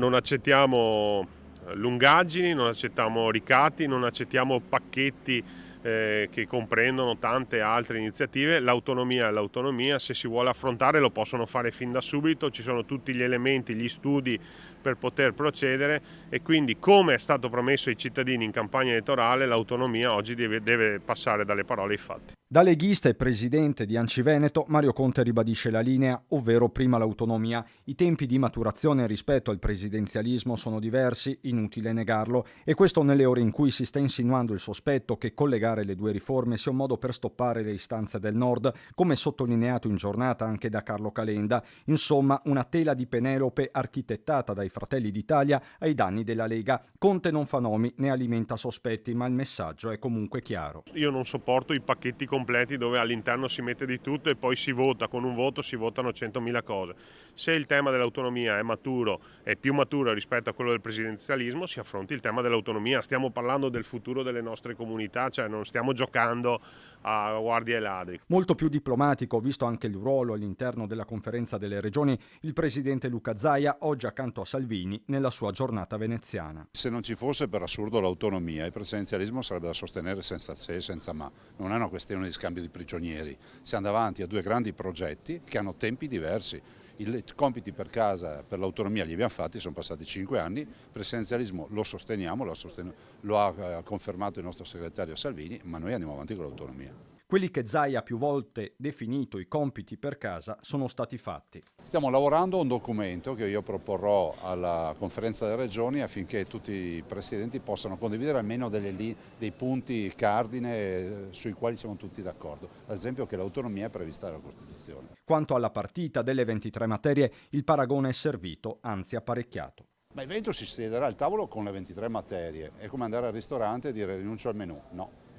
Non accettiamo lungaggini, non accettiamo ricatti, non accettiamo pacchetti che comprendono tante altre iniziative. L'autonomia è l'autonomia, se si vuole affrontare lo possono fare fin da subito, ci sono tutti gli elementi, gli studi per poter procedere e quindi, come è stato promesso ai cittadini in campagna elettorale, l'autonomia oggi deve passare dalle parole ai fatti. Da leghista e presidente di Anci Veneto, Mario Conte ribadisce la linea, ovvero prima l'autonomia. I tempi di maturazione rispetto al presidenzialismo sono diversi, inutile negarlo, e questo nelle ore in cui si sta insinuando il sospetto che collegare le due riforme sia un modo per stoppare le istanze del Nord, come sottolineato in giornata anche da Carlo Calenda. Insomma, una tela di Penelope architettata dai Fratelli d'Italia ai danni della Lega. Conte non fa nomi né alimenta sospetti, ma il messaggio è comunque chiaro. Io non sopporto i pacchetti completi dove all'interno si mette di tutto e poi si vota, con un voto si votano 100.000 cose. Se il tema dell'autonomia è maturo, è più maturo rispetto a quello del presidenzialismo, si affronti il tema dell'autonomia. Stiamo parlando del futuro delle nostre comunità, cioè non stiamo giocando a guardie e ladri. Molto più diplomatico, visto anche il ruolo all'interno della conferenza delle regioni, il presidente Luca Zaia oggi accanto a Salvini nella sua giornata veneziana. Se non ci fosse per assurdo l'autonomia, il presidenzialismo sarebbe da sostenere senza se e senza ma. Non è una questione di scambio di prigionieri. Siamo davanti a due grandi progetti che hanno tempi diversi. I compiti per casa per l'autonomia li abbiamo fatti, sono passati 5 anni, il presidenzialismo lo sosteniamo, lo ha confermato il nostro segretario Salvini, ma noi andiamo avanti con l'autonomia. Quelli che Zaia ha più volte definito i compiti per casa sono stati fatti. Stiamo lavorando a un documento che io proporrò alla conferenza delle regioni affinché tutti i presidenti possano condividere almeno dei punti cardine sui quali siamo tutti d'accordo, ad esempio che l'autonomia è prevista dalla Costituzione. Quanto alla partita delle 23 materie, il paragone è servito, anzi apparecchiato. Ma il Veneto si siederà al tavolo con le 23 materie, è come andare al ristorante e dire rinuncio al menù, no.